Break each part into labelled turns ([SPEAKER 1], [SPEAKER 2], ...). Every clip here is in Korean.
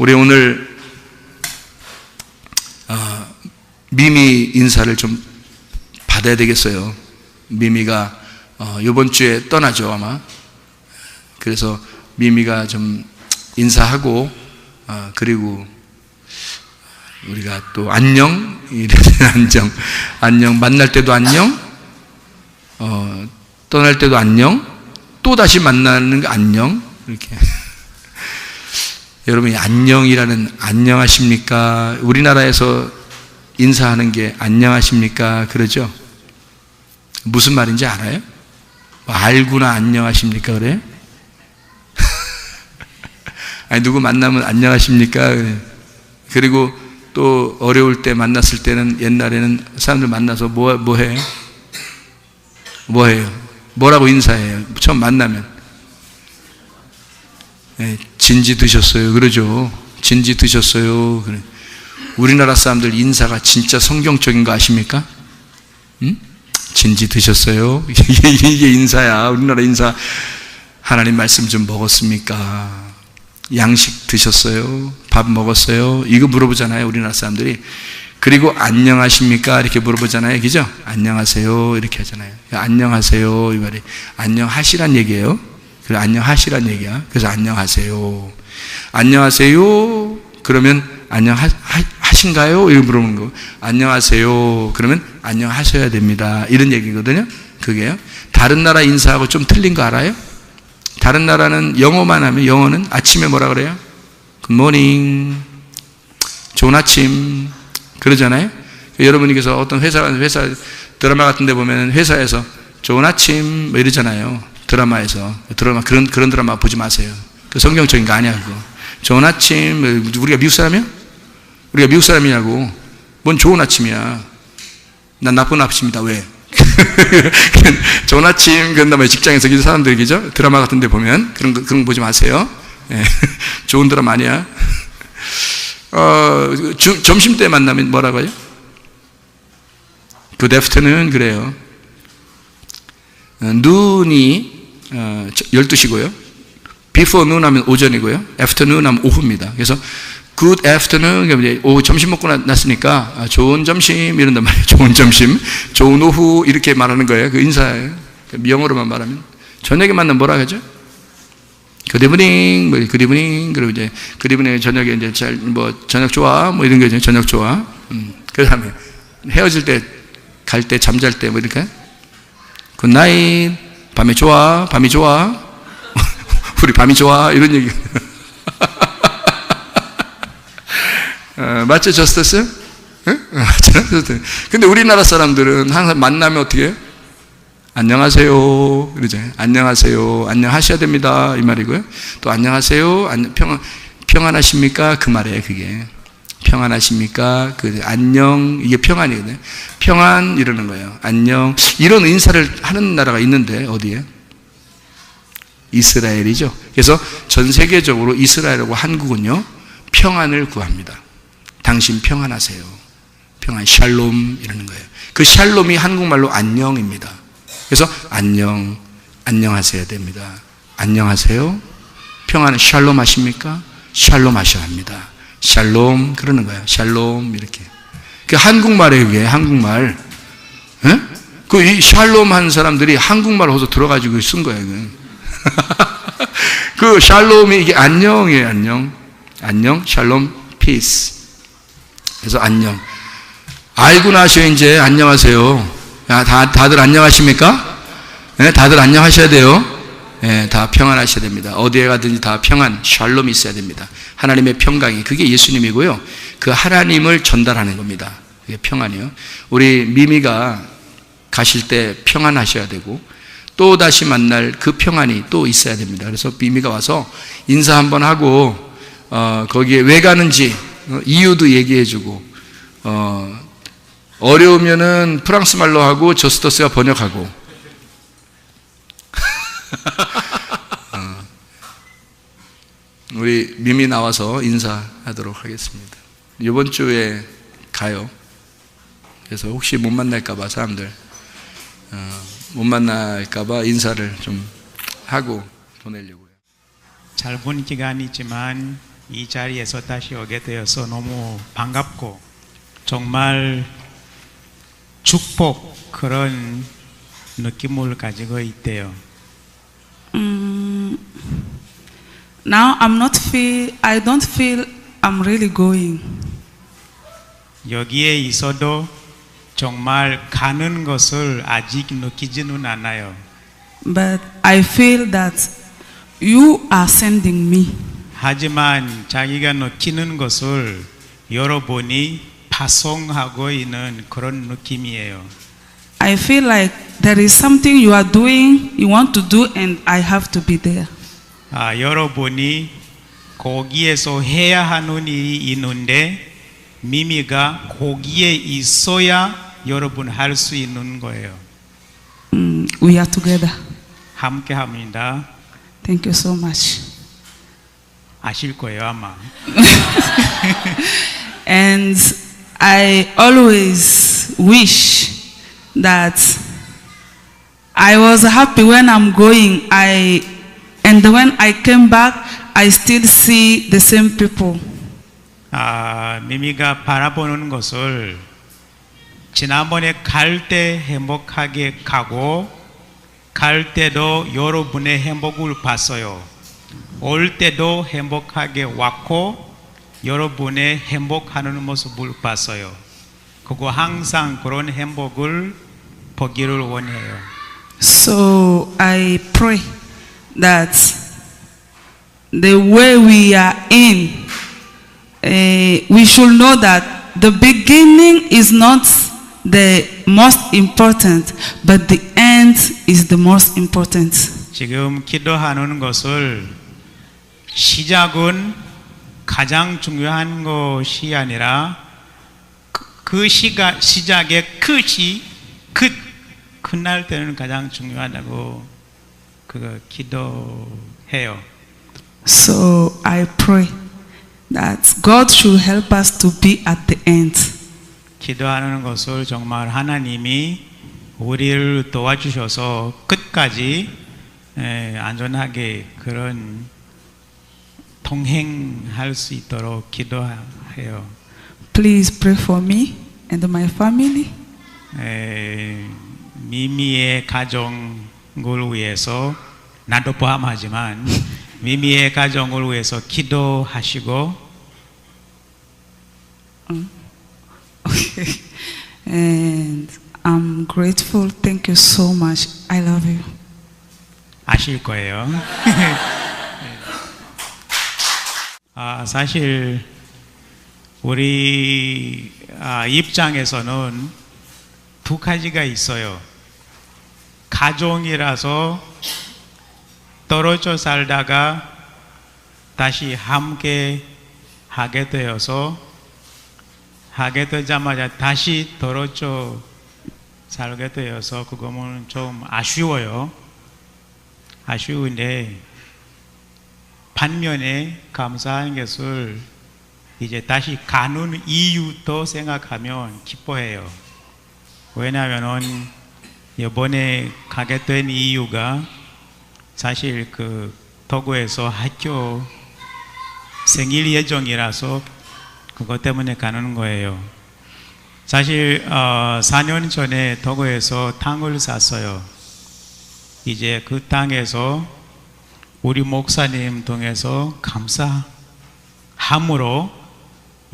[SPEAKER 1] 우리 오늘 미미 인사를 좀 받아야 되겠어요. 미미가 이번 주에 떠나죠 아마. 그래서 미미가 좀 인사하고 그리고 우리가 또 안녕 안녕 만날 때도 안녕, 떠날 때도 안녕, 또 다시 만나는 거 안녕 이렇게. 여러분이 안녕이라는 안녕하십니까? 우리나라에서 인사하는 게 안녕하십니까? 그러죠? 무슨 말인지 알아요? 알구나 안녕하십니까? 그래? 아니 누구 만나면 안녕하십니까? 그래. 그리고 또 어려울 때 만났을 때는 옛날에는 사람들 만나서 뭐 해요? 뭐라고 인사해요? 처음 만나면 진지 드셨어요 그러죠. 진지 드셨어요. 그래. 우리나라 사람들 인사가 진짜 성경적인 거 아십니까? 응? 진지 드셨어요? 이게 인사야. 우리나라 인사. 하나님 말씀 좀 먹었습니까? 양식 드셨어요? 밥 먹었어요? 이거 물어보잖아요 우리나라 사람들이. 그리고 안녕하십니까? 이렇게 물어보잖아요. 그죠? 안녕하세요 이렇게 하잖아요. 안녕하세요 이 말이 안녕하시란 얘기예요. 그래 안녕하시란 얘기야. 그래서 안녕하세요. 안녕하세요 그러면 안녕하신가요? 이렇게 물어보는 거. 안녕하세요 그러면 안녕하셔야 됩니다 이런 얘기거든요. 그게요. 다른 나라 인사하고 좀 틀린 거 알아요? 다른 나라는 영어만 하면, 영어는 아침에 뭐라 그래요? 굿모닝, 좋은 아침 그러잖아요. 여러분이 그래서 어떤 회사 드라마 같은 데 보면 회사에서 좋은 아침 뭐 이러잖아요. 드라마에서. 그런 드라마 보지 마세요. 그 성경적인 거 아니야 그거. 좋은 아침. 우리가 미국 사람이야? 우리가 미국 사람이냐고. 뭔 좋은 아침이야. 난 나쁜 아침이다. 왜? 좋은 아침. 그런 다음에 직장에서 이 사람들이 그죠? 드라마 같은 데 보면 그런 거 보지 마세요. 네. 좋은 드라마 아니야. 점심 때 만나면 뭐라고 해요? Good afternoon 그래요. 눈이 12시고요. Before noon 하면 오전이고요. Afternoon 하면 오후입니다. 그래서 Good afternoon, 오후 점심 먹고 났으니까 좋은 점심 이런단 말이에요. 좋은 점심, 좋은 오후 이렇게 말하는 거예요. 그 인사예요. 영어로만 말하면. 저녁에 만나면 뭐라 하죠? Good evening, good evening, 그리고 이제 good evening 저녁에 이제 저녁 좋아, 뭐 이런 거죠. 저녁 좋아. 그 다음에 헤어질 때, 갈 때, 잠잘 때 뭐 이렇게 Good night, 밤이 좋아, 밤이 좋아, 우리 밤이 좋아 이런 얘기. 맞죠, 저스터스? 맞죠? 근데 우리나라 사람들은 항상 만나면 어떻게 해요? 안녕하세요. 그러죠. 안녕하세요. 안녕하셔야 됩니다. 이 말이고요. 또 안녕하세요. 평안하십니까? 그 말이에요, 그게. 평안하십니까? 그 안녕. 이게 평안이거든요. 평안 이러는 거예요. 안녕. 이런 인사를 하는 나라가 있는데, 어디에? 이스라엘이죠. 그래서 전 세계적으로 이스라엘하고 한국은요, 평안을 구합니다. 당신 평안하세요. 평안, 샬롬 이러는 거예요. 그 샬롬이 한국말로 안녕입니다. 그래서 안녕, 안녕하셔야 됩니다. 안녕하세요. 평안, 샬롬 하십니까? 샬롬 하셔야 합니다. 샬롬 그러는 거예요. 샬롬 이렇게. 그 한국말에 의해 한국말. 그 이 샬롬 한 사람들이 한국말 호서 들어가지고 쓴 거예요. 그 샬롬이 이게 안녕이에요. 안녕, 안녕, 샬롬, 피스. 그래서 안녕. 알고 나셔 이제 안녕하세요. 다들 안녕하십니까? 네, 다들 안녕하셔야 돼요. 네, 다 평안하셔야 됩니다. 어디에 가든지 다 평안, 샬롬이 있어야 됩니다. 하나님의 평강이 그게 예수님이고요. 그 하나님을 전달하는 겁니다. 그게 평안이요. 우리 미미가 가실 때 평안하셔야 되고 또 다시 만날 그 평안이 또 있어야 됩니다. 그래서 미미가 와서 인사 한번 하고 거기에 왜 가는지 이유도 얘기해주고 어려우면은 프랑스 말로 하고 저스터스가 번역하고 우리 미미 나와서 인사하도록 하겠습니다. 이번 주에 가요. 그래서 혹시 못 만날까봐 사람들 못 만날까봐 인사를 좀 하고 보내려고요.
[SPEAKER 2] 잘 본 기간이지만 이 자리에서 다시 오게 되어서 너무 반갑고 정말 축복 그런 느낌을 가지고 있대요.
[SPEAKER 3] Now I don't feel I'm really going.
[SPEAKER 2] 여기에 있어도 정말 가는 것을 아직 느끼지는 않아요.
[SPEAKER 3] But I feel that you are sending me.
[SPEAKER 2] 하지만 자기가 느끼는 것을 여러분이 파송하고 있는 그런 느낌이에요.
[SPEAKER 3] I feel like there is something you are doing, you want to do, and I have to be there.
[SPEAKER 2] 여러분이 거기에서 해야 하는 일이 있는데 미미가 거기에 있어야 여러분 할 수 있는 거예요.
[SPEAKER 3] We are together.
[SPEAKER 2] 함께 합니다.
[SPEAKER 3] Thank you so much.
[SPEAKER 2] 아실 거예요 아마.
[SPEAKER 3] And I always wish that I was happy when I'm going. And when I came back, I still see the same people.
[SPEAKER 2] 미미가 바라보는 것을 지난번에 갈 때 행복하게 가고 갈 때도 여러분의 행복을 봤어요. 올 때도 행복하게 왔고 여러분의 행복하는 모습을 봤어요. 그거 항상 그런 행복을 보기를 원해요.
[SPEAKER 3] So I pray that the way we are in, we should know that the beginning is not the most important, but the end is the most important.
[SPEAKER 2] 지금 기도하는 것을 시작은 가장 중요한 것이 아니라 그 시작의 끝이 끝날 때는 가장 중요하다고 그거 기도해요.
[SPEAKER 3] So I pray that God should help us to be at the end.
[SPEAKER 2] 기도하는 것을 정말 하나님이 우리를 도와주셔서 끝까지 안전하게 그런 동행할 수 있도록 기도해요.
[SPEAKER 3] Please pray for me and my family.
[SPEAKER 2] 미미의 가정을 위해서 나도 포함하지만 미미의 가정을 위해서 기도하시고
[SPEAKER 3] Okay. And I'm grateful. Thank you so much. I love you.
[SPEAKER 2] 아실 거예요. 사실 우리 입장에서는 두 가지가 있어요. 가정이라서 떨어져 살다가 다시 함께 하게 되자마자 다시 떨어져 살게 되어서 그거는 좀 아쉬워요. 아쉬운데 반면에 감사한 것을 이제 다시 가는 이유도 생각하면 기뻐해요. 왜냐하면 이번에 가게 된 이유가 사실 그 토고에서 학교 생일 예정이라서 그것 때문에 가는 거예요. 사실 4년 전에 토고에서 땅을 샀어요. 이제 그 땅에서 우리 목사님 통해서 감사함으로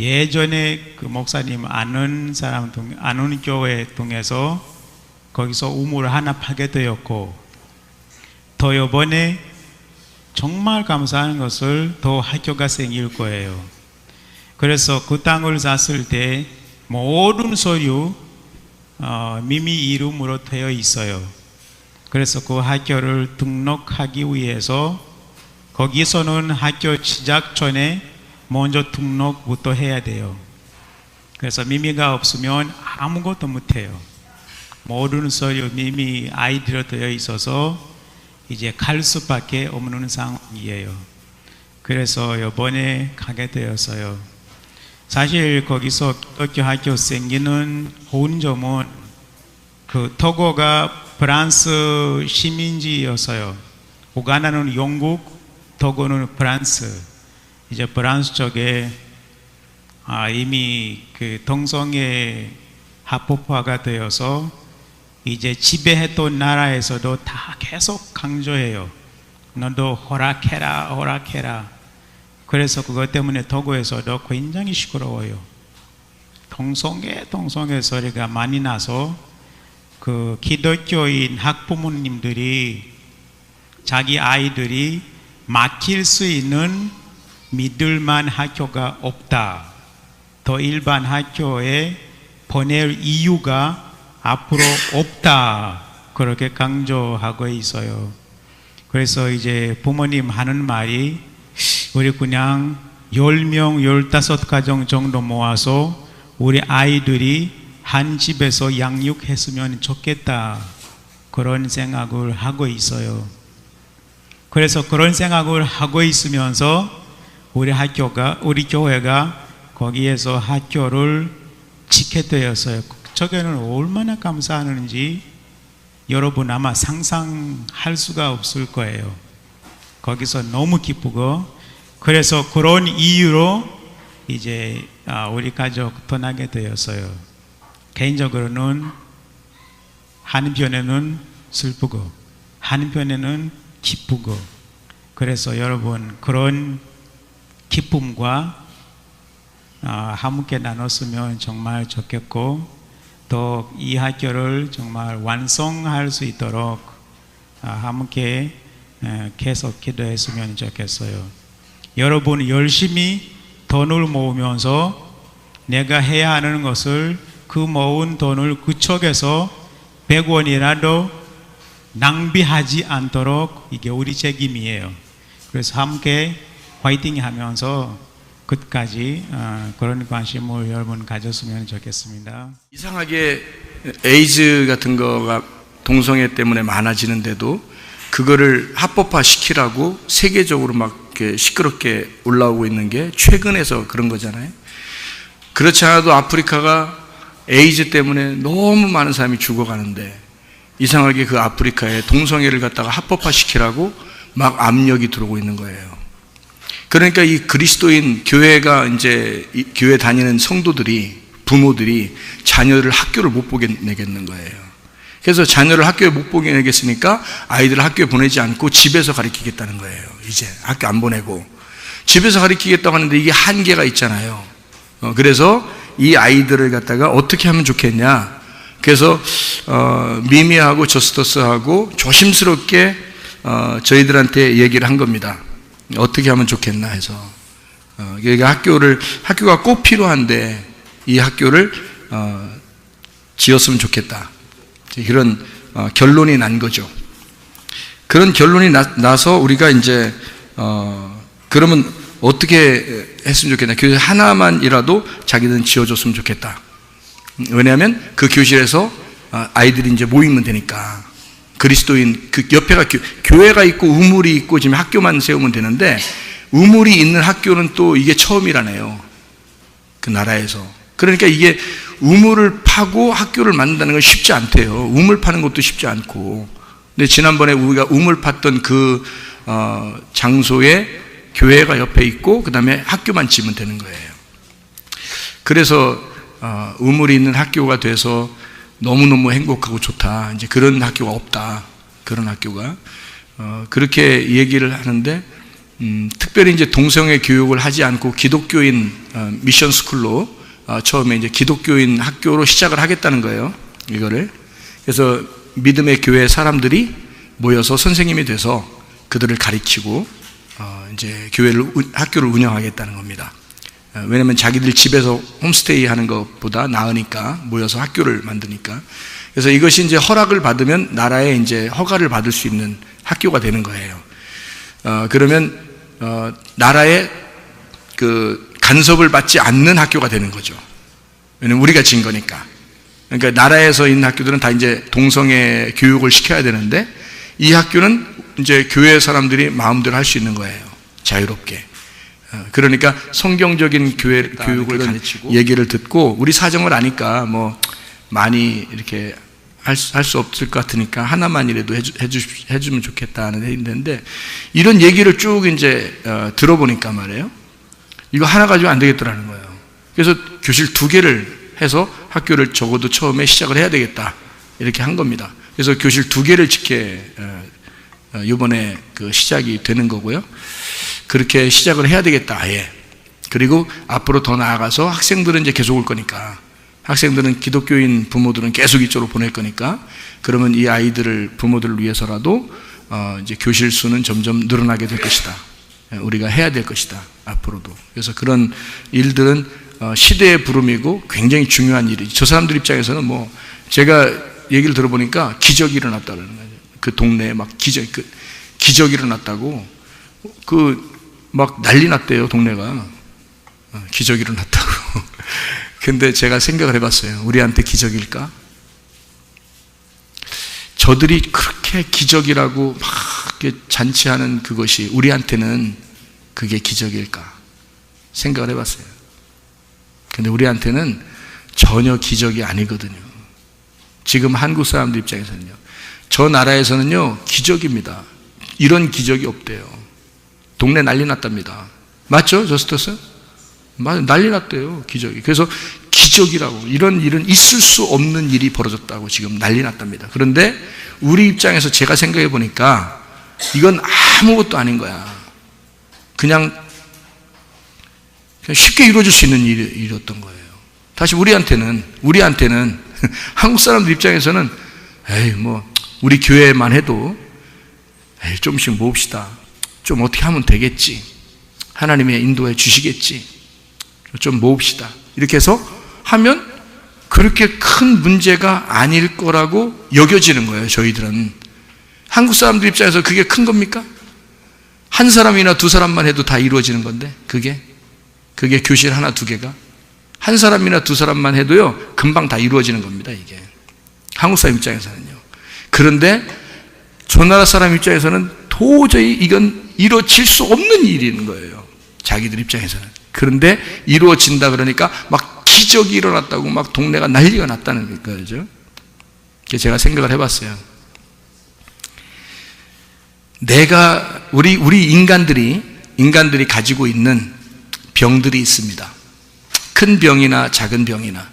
[SPEAKER 2] 예전에 그 목사님 아는 교회 통해서 거기서 우물을 하나 파게 되었고 더 이번에 정말 감사한 것을 더 학교가 생길 거예요. 그래서 그 땅을 샀을 때 모든 서류 미미 이름으로 되어 있어요. 그래서 그 학교를 등록하기 위해서 거기서는 학교 시작 전에 먼저 등록부터 해야 돼요. 그래서 미미가 없으면 아무것도 못해요. 모든 서류 미미 아이디로 되어 있어서 이제 갈 수밖에 없는 상황이에요. 그래서 이번에 가게 되었어요. 사실 거기서 기독교 학교 생기는 좋은 점은 그 토고가 프랑스 시민지였어요. 우간다는 영국, 토고는 프랑스. 이제 프랑스 쪽에 이미 그 동성애 합법화가 되어서 이제 지배했던 나라에서도 다 계속 강조해요. 너도 허락해라, 허락해라. 그래서 그것 때문에 togo에서도 굉장히 시끄러워요. 동성애 소리가 많이 나서 그 기독교인 학부모님들이 자기 아이들이 맡길 수 있는 믿을만 학교가 없다. 더 일반 학교에 보낼 이유가 앞으로 없다. 그렇게 강조하고 있어요. 그래서 이제 부모님 하는 말이 우리 그냥 10명, 15가정 정도 모아서 우리 아이들이 한 집에서 양육했으면 좋겠다. 그런 생각을 하고 있어요. 그래서 그런 생각을 하고 있으면서 우리 교회가 거기에서 학교를 짓게 되었어요. 저게는 얼마나 감사하는지 여러분 아마 상상할 수가 없을 거예요. 거기서 너무 기쁘고, 그래서 그런 이유로 이제 우리 가족 떠나게 되었어요. 개인적으로는 한편에는 슬프고 한편에는 기쁘고, 그래서 여러분 그런 기쁨과 함께 나눴으면 정말 좋겠고, 또 이 학교를 정말 완성할 수 있도록 함께 계속 기도했으면 좋겠어요. 여러분 열심히 돈을 모으면서 내가 해야 하는 것을 그 모은 돈을 그쪽에서 100원이라도 낭비하지 않도록 이게 우리 책임이에요. 그래서 함께 화이팅 하면서 끝까지 그런 관심을 여러분 가졌으면 좋겠습니다.
[SPEAKER 1] 이상하게 에이즈 같은 거가 동성애 때문에 많아지는데도 그거를 합법화 시키라고 세계적으로 막 이렇게 시끄럽게 올라오고 있는 게 최근에서 그런 거잖아요. 그렇지 않아도 아프리카가 에이즈 때문에 너무 많은 사람이 죽어가는데 이상하게 그 아프리카에 동성애를 갖다가 합법화 시키라고 막 압력이 들어오고 있는 거예요. 그러니까 이 그리스도인 교회가 이제 교회 다니는 성도들이, 부모들이 자녀를 학교를 못 보내겠는 거예요. 그래서 자녀를 학교에 못 보내겠으니까 아이들을 학교에 보내지 않고 집에서 가르치겠다는 거예요. 이제 학교 안 보내고 집에서 가르치겠다고 하는데 이게 한계가 있잖아요. 그래서 이 아이들을 갖다가 어떻게 하면 좋겠냐. 그래서 미미하고 저스터스하고 조심스럽게 저희들한테 얘기를 한 겁니다. 어떻게 하면 좋겠나 해서 그러니까 학교가 꼭 필요한데 이 학교를 지었으면 좋겠다. 그런 결론이 난 거죠. 그런 결론이 나서 우리가 이제 그러면 어떻게 했으면 좋겠나. 교실 하나만이라도 자기들은 지어줬으면 좋겠다. 왜냐하면 그 교실에서 아이들이 이제 모이면 되니까. 그리스도인 그 옆에가 교회가 있고 우물이 있고 지금 학교만 세우면 되는데 우물이 있는 학교는 또 이게 처음이라네요. 그 나라에서. 그러니까 이게 우물을 파고 학교를 만든다는 건 쉽지 않대요. 우물 파는 것도 쉽지 않고. 근데 지난번에 우리가 우물 팠던 그 장소에 교회가 옆에 있고 그 다음에 학교만 지으면 되는 거예요. 그래서 우물이 있는 학교가 돼서 너무너무 행복하고 좋다. 이제 그런 학교가 없다. 그런 학교가. 그렇게 얘기를 하는데, 특별히 이제 동성애 교육을 하지 않고 기독교인 미션 스쿨로 처음에 이제 기독교인 학교로 시작을 하겠다는 거예요. 이거를. 그래서 믿음의 교회 사람들이 모여서 선생님이 돼서 그들을 가르치고 이제 학교를 운영하겠다는 겁니다. 왜냐하면 자기들 집에서 홈스테이 하는 것보다 나으니까 모여서 학교를 만드니까. 그래서 이것이 이제 허락을 받으면 나라에 이제 허가를 받을 수 있는 학교가 되는 거예요. 그러면 나라의 그 간섭을 받지 않는 학교가 되는 거죠. 왜냐면 우리가 진 거니까. 그러니까 나라에서 있는 학교들은 다 이제 동성애 교육을 시켜야 되는데 이 학교는 이제 교회 사람들이 마음대로 할 수 있는 거예요. 자유롭게. 그러니까 성경적인 교육을 가르치고 얘기를 듣고 우리 사정을 아니까 뭐 많이 이렇게 할 수 없을 것 같으니까 하나만이라도 해주면 좋겠다는 얘기인데 이런 얘기를 쭉 이제 들어보니까 말이에요. 이거 하나 가지고 안 되겠더라는 거예요. 그래서 교실 2개를 해서 학교를 적어도 처음에 시작을 해야 되겠다, 이렇게 한 겁니다. 그래서 교실 2개를 짓게 이번에 그 시작이 되는 거고요. 그렇게 시작을 해야 되겠다, 아예. 그리고 앞으로 더 나아가서 학생들은 이제 계속 올 거니까, 학생들은 기독교인 부모들은 계속 이쪽으로 보낼 거니까, 그러면 이 아이들을, 부모들을 위해서라도 이제 교실 수는 점점 늘어나게 될 것이다. 우리가 해야 될 것이다, 앞으로도. 그래서 그런 일들은 시대의 부름이고 굉장히 중요한 일이죠. 저 사람들 입장에서는 뭐, 제가 얘기를 들어보니까 기적이 일어났다는 거예요. 그 동네에 막 기적이 일어났다고, 막 난리 났대요, 동네가. 기적이 일어났다고. 근데 제가 생각을 해봤어요. 우리한테 기적일까? 저들이 그렇게 기적이라고 막 이렇게 잔치하는 그것이 우리한테는 그게 기적일까? 생각을 해봤어요. 근데 우리한테는 전혀 기적이 아니거든요. 지금 한국 사람들 입장에서는요. 저 나라에서는요, 기적입니다. 이런 기적이 없대요. 동네 난리 났답니다. 맞죠, 저스터스? 맞아요. 난리 났대요, 기적이. 그래서 기적이라고, 이런 일은 있을 수 없는 일이 벌어졌다고 지금 난리 났답니다. 그런데 우리 입장에서 제가 생각해 보니까 이건 아무것도 아닌 거야. 그냥 쉽게 이루어질 수 있는 일이었던 거예요. 다시 우리한테는 한국 사람들 입장에서는 에이, 뭐 우리 교회만 해도 에이, 좀씩 모읍시다. 좀 어떻게 하면 되겠지. 하나님의 인도해 주시겠지. 좀 모읍시다. 이렇게 해서 하면 그렇게 큰 문제가 아닐 거라고 여겨지는 거예요, 저희들은. 한국 사람들 입장에서 그게 큰 겁니까? 한 사람이나 2사람만 해도 다 이루어지는 건데, 그게 교실 하나 2개가 한 사람이나 2사람만 해도요, 금방 다 이루어지는 겁니다, 이게. 한국 사람 입장에서는요. 그런데 저 나라 사람 입장에서는 도저히 이건 이루어질 수 없는 일인 거예요, 자기들 입장에서는. 그런데 이루어진다 그러니까 막 기적이 일어났다고 막 동네가 난리가 났다는 거죠. 제가 생각을 해봤어요. 우리 인간들이 가지고 있는 병들이 있습니다. 큰 병이나 작은 병이나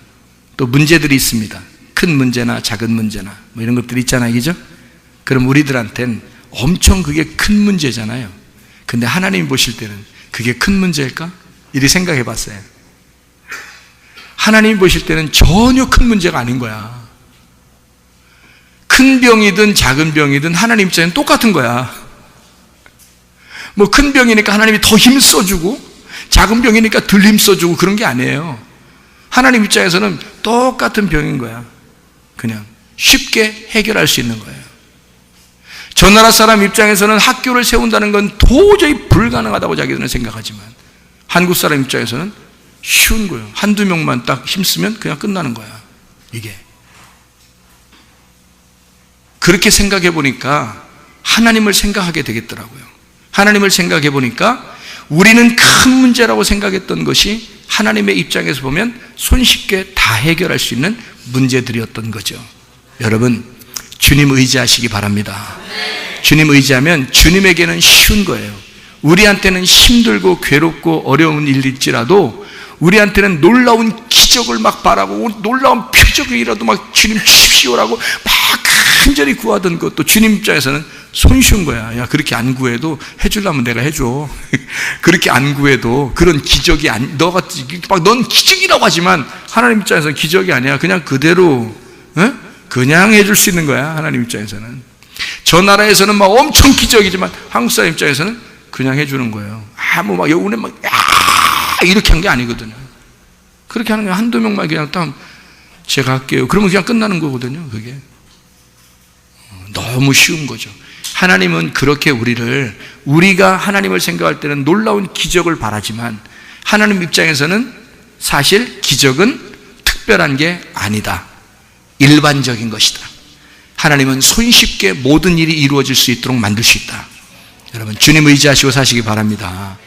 [SPEAKER 1] 또 문제들이 있습니다. 큰 문제나 작은 문제나 뭐 이런 것들이 있잖아요, 그죠? 그럼 우리들한텐 엄청 그게 큰 문제잖아요. 근데 하나님 보실 때는 그게 큰 문제일까? 이렇게 생각해 봤어요. 하나님 보실 때는 전혀 큰 문제가 아닌 거야. 큰 병이든 작은 병이든 하나님 입장에는 똑같은 거야. 뭐 큰 병이니까 하나님이 더 힘 써주고 작은 병이니까 덜 힘 써주고 그런 게 아니에요. 하나님 입장에서는 똑같은 병인 거야. 그냥 쉽게 해결할 수 있는 거예요. 저 나라 사람 입장에서는 학교를 세운다는 건 도저히 불가능하다고 자기들은 생각하지만 한국 사람 입장에서는 쉬운 거예요. 1-2명만 딱 힘쓰면 그냥 끝나는 거야, 이게. 그렇게 생각해 보니까 하나님을 생각하게 되겠더라고요. 하나님을 생각해 보니까 우리는 큰 문제라고 생각했던 것이 하나님의 입장에서 보면 손쉽게 다 해결할 수 있는 문제들이었던 거죠. 여러분, 주님 의지하시기 바랍니다. 주님 의지하면 주님에게는 쉬운 거예요. 우리한테는 힘들고 괴롭고 어려운 일일지라도 우리한테는 놀라운 기적을 막 바라고 놀라운 표적이라도 막 주님 주십시오라고 막 간절히 구하던 것도 주님 입장에서는 손쉬운 거야. 야, 그렇게 안 구해도 해주려면 내가 해줘. 그렇게 안 구해도 그런 기적이 넌 기적이라고 하지만 하나님 입장에서는 기적이 아니야. 그냥 그대로 그냥 해줄 수 있는 거야, 하나님 입장에서는. 저 나라에서는 막 엄청 기적이지만 한국 사람 입장에서는 그냥 해주는 거예요. 막 여운에 막 이렇게 한 게 아니거든요. 그렇게 하는 게 1-2명만 그냥 딱 제가 할게요. 그러면 그냥 끝나는 거거든요, 그게. 너무 쉬운 거죠. 하나님은 그렇게 우리가 하나님을 생각할 때는 놀라운 기적을 바라지만 하나님 입장에서는 사실 기적은 특별한 게 아니다. 일반적인 것이다. 하나님은 손쉽게 모든 일이 이루어질 수 있도록 만들 수 있다. 여러분, 주님 의지하시고 사시기 바랍니다.